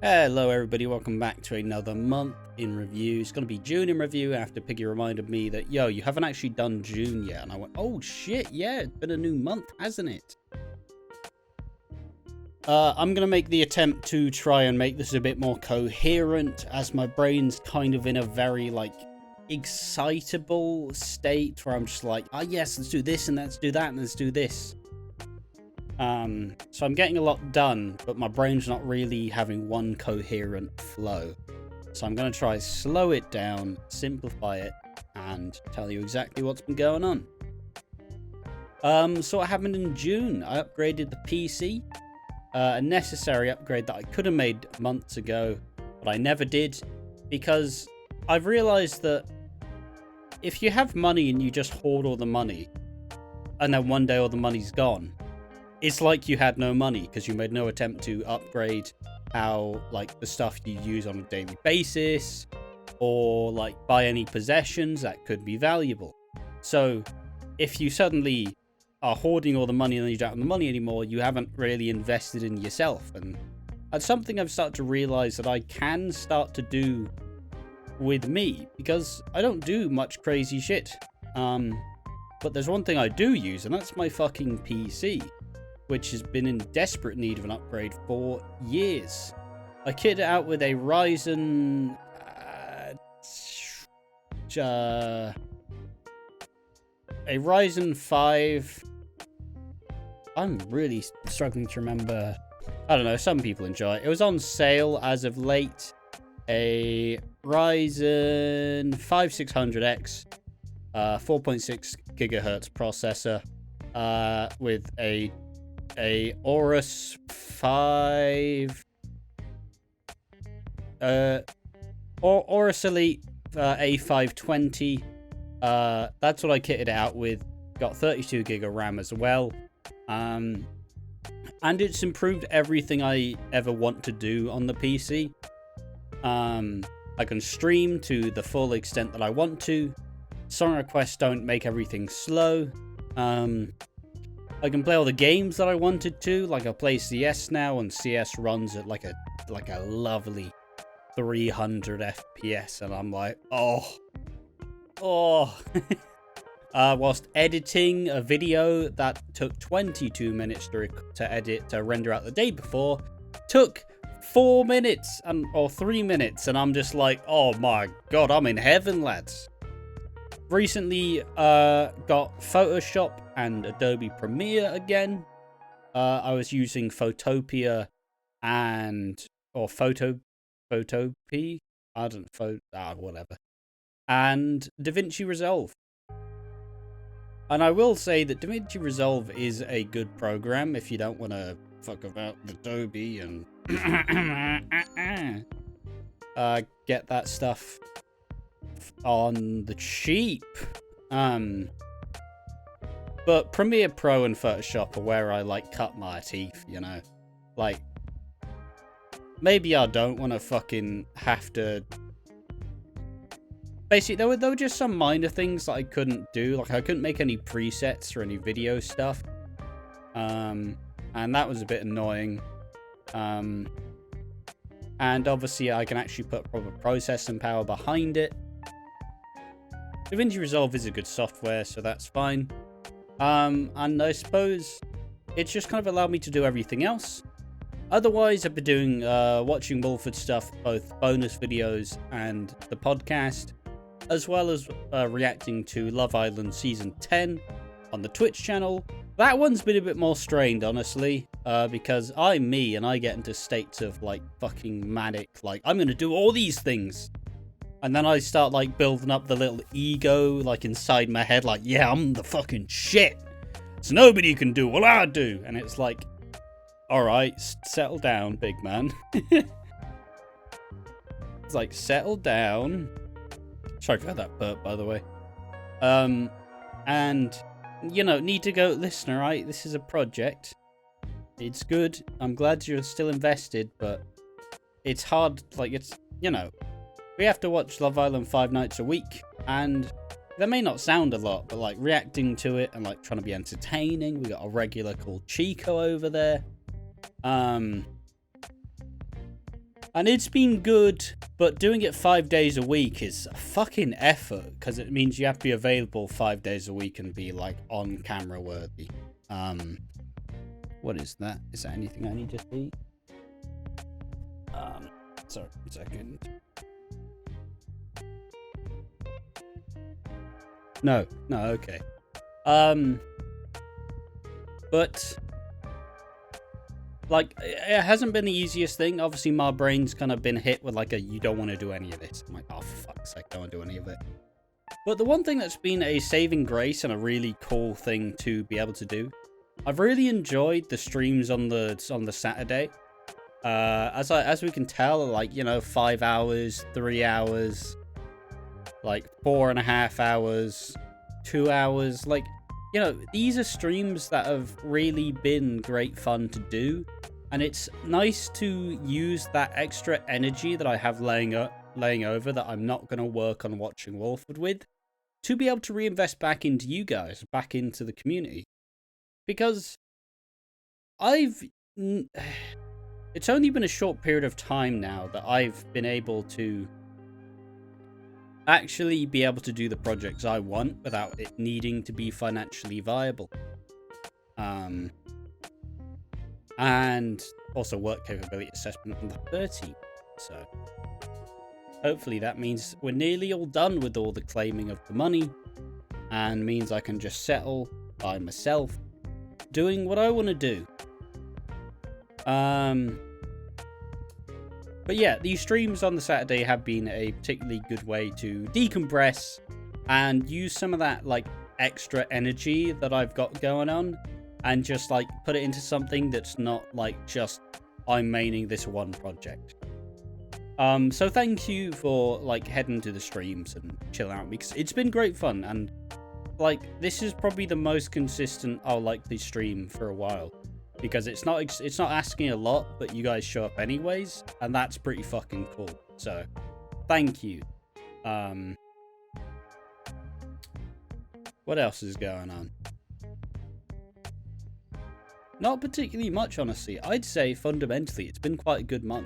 Hello everybody, welcome back to another month in review. It's going to be June in review after Piggy reminded me that, yo, you haven't actually done June yet. And I went, oh shit, yeah, it's been a new month, hasn't it? I'm going to make the attempt to try and make this a bit more coherent, as my brain's kind of in a very, like, excitable state where I'm just like, oh yes, let's do this and let's do that and let's do this. So I'm getting a lot done, but my brain's not really having one coherent flow. So I'm going to try slow it down, simplify it, and tell you exactly what's been going on. So what happened in June? I upgraded the PC. A necessary upgrade that I could have made months ago, but I never did, because I've realized that if you have money and you just hoard all the money, and then one day all the money's gone, it's like you had no money because you made no attempt to upgrade how, like, the stuff you use on a daily basis, or like buy any possessions that could be valuable. So if you suddenly are hoarding all the money and then you don't have the money anymore, you haven't really invested in yourself. And that's something I've started to realize that I can start to do with me, because I don't do much crazy shit. But there's one thing I do use, and that's my fucking PC, which has been in desperate need of an upgrade for years. I kitted it out with a Ryzen a Ryzen 5. I'm really struggling to remember. I don't know, some people enjoy it. It was on sale as of late. A Ryzen 5600X 4.6 gigahertz processor with a Aorus 5 Aorus Elite A520. That's what I kitted it out with. Got 32 gig of RAM as well. And it's improved everything I ever want to do on the PC. I can stream to the full extent that I want to. Song requests don't make everything slow. I can play all the games that I wanted to. Like, I play CS now, and CS runs at like a lovely 300 FPS, and I'm like, oh. Whilst editing a video that took 22 minutes to render out the day before, took 4 minutes or 3 minutes, and I'm just like, oh my god, I'm in heaven, lads. Recently got Photoshop and Adobe Premiere again. I was using Photopia or Photopea, I don't know, whatever, and DaVinci Resolve. And I will say that DaVinci Resolve is a good program if you don't want to fuck about Adobe and get that stuff on the cheap. But Premiere Pro and Photoshop are where I, like, cut my teeth, you know? Like, maybe I don't want to fucking have to... Basically, there were just some minor things that I couldn't do. Like, I couldn't make any presets or any video stuff. And that was a bit annoying. And obviously, I can actually put proper processing power behind it. DaVinci Resolve is a good software, so that's fine. And I suppose it's just kind of allowed me to do everything else. Otherwise, I've been doing watching Wolford stuff, both bonus videos and the podcast, as well as reacting to Love Island Season 10 on the Twitch channel. That one's been a bit more strained, honestly, because I'm me and I get into states of, like, fucking manic, like, I'm gonna do all these things. And then I start, like, building up the little ego, like, inside my head, like, yeah, I'm the fucking shit. So nobody can do what I do. And it's like, alright, settle down, big man. It's like, settle down. Sorry for that burp, by the way. And, you know, need to go, listen, alright, this is a project. It's good. I'm glad you're still invested, but it's hard, like, it's, you know, we have to watch Love Island 5 nights a week, and that may not sound a lot, but, like, reacting to it and, like, trying to be entertaining. We got a regular called Chico over there. And it's been good, but doing it 5 days a week is a fucking effort, because it means you have to be available 5 days a week and be, like, on camera worthy. What is that? Is that anything I need to see? Sorry, 1 second. No, okay. But like, it hasn't been the easiest thing. Obviously, my brain's kind of been hit with like you don't want to do any of this. I'm like, oh, for fuck's sake, I don't want to do any of it. But the one thing that's been a saving grace and a really cool thing to be able to do, I've really enjoyed the streams on the Saturday. As we can tell, like, you know, 5 hours, 3 hours, like 4.5 hours, 2 hours, like, you know, these are streams that have really been great fun to do, and it's nice to use that extra energy that I have laying over that I'm not going to work on watching Wolford with, to be able to reinvest back into you guys, back into the community. Because it's only been a short period of time now that I've been able to actually be able to do the projects I want without it needing to be financially viable. And also work capability assessment on the 13th. So hopefully that means we're nearly all done with all the claiming of the money, and means I can just settle by myself doing what I want to do. But yeah, these streams on the Saturday have been a particularly good way to decompress and use some of that like extra energy that I've got going on and just like put it into something that's not like just I'm maining this one project. So thank you for like heading to the streams and chilling out, because it's been great fun, and like this is probably the most consistent I'll likely stream for a while. Because it's not asking a lot, but you guys show up anyways, and that's pretty fucking cool. So, thank you. What else is going on? Not particularly much, honestly. I'd say fundamentally it's been quite a good month.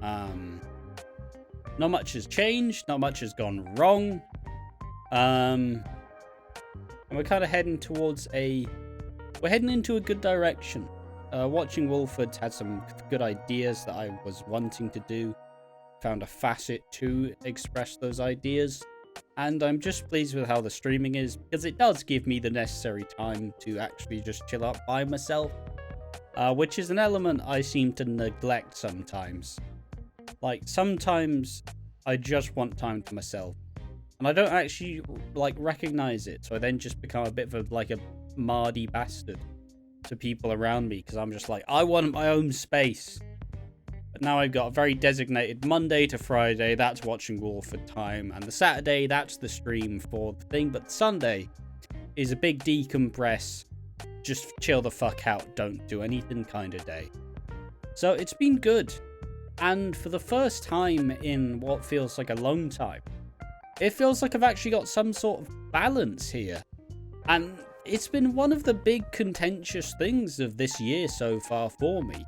Not much has changed. Not much has gone wrong. And we're kind of heading towards We're heading into a good direction. Watching Wolford's had some good ideas that I was wanting to do. Found a facet to express those ideas. And I'm just pleased with how the streaming is, because it does give me the necessary time to actually just chill out by myself. Which is an element I seem to neglect sometimes. Like, sometimes I just want time to myself. And I don't actually, like, recognize it. So I then just become a bit of a mardy bastard to people around me, because I'm just like, I want my own space. But now I've got a very designated Monday to Friday, that's watching Wolford time, and the Saturday, that's the stream for the thing, but Sunday is a big decompress, just chill the fuck out, don't do anything kind of day. So it's been good, and for the first time in what feels like a long time, it feels like I've actually got some sort of balance here. And it's been one of the big contentious things of this year so far for me,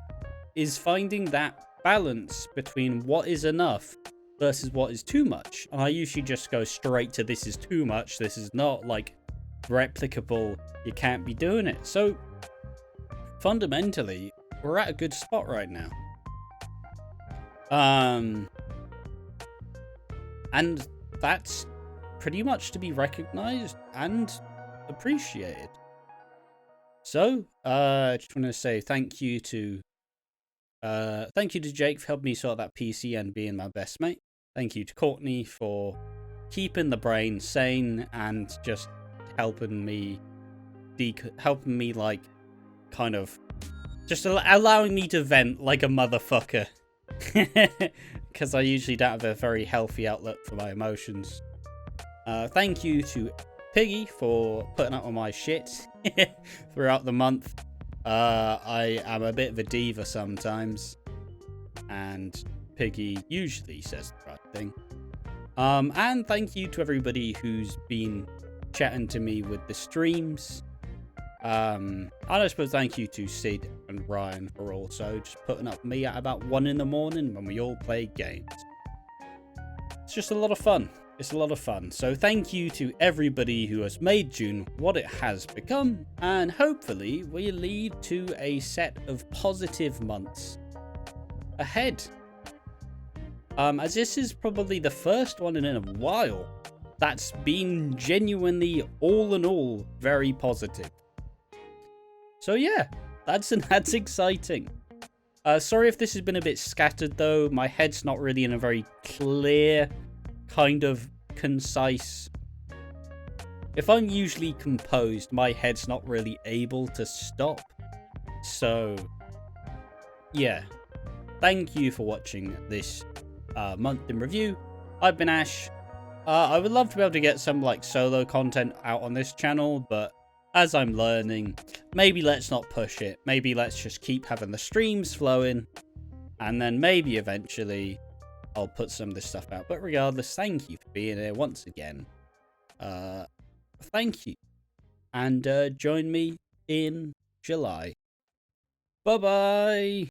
is finding that balance between what is enough versus what is too much. And I usually just go straight to this is too much, this is not like replicable, you can't be doing it. So fundamentally, we're at a good spot right now. And that's pretty much to be recognized and appreciated. So, I just want to say thank you to Jake for helping me sort that PC and being my best mate. Thank you to Courtney for keeping the brain sane and just helping me like kind of just allowing me to vent like a motherfucker. Because I usually don't have a very healthy outlet for my emotions. Thank you to Piggy for putting up with my shit throughout the month. I am a bit of a diva sometimes, and Piggy usually says the right thing. And thank you to everybody who's been chatting to me with the streams. And I suppose thank you to Sid and Ryan for also just putting up me at about 1 in the morning when we all play games. It's just a lot of fun. It's a lot of fun. So thank you to everybody who has made June what it has become, and hopefully we lead to a set of positive months ahead. As this is probably the first one in a while that's been genuinely, all in all, very positive. So yeah, that's exciting. Sorry if this has been a bit scattered though. My head's not really in a very clear, kind of concise. If I'm usually composed, my head's not really able to stop. So yeah, thank you for watching this month in review. I've been Ash. I would love to be able to get some like solo content out on this channel, but as I'm learning, maybe let's not push it. Maybe let's just keep having the streams flowing, and then maybe eventually I'll put some of this stuff out. But regardless, thank you for being here once again. Thank you, and join me in July. Bye bye.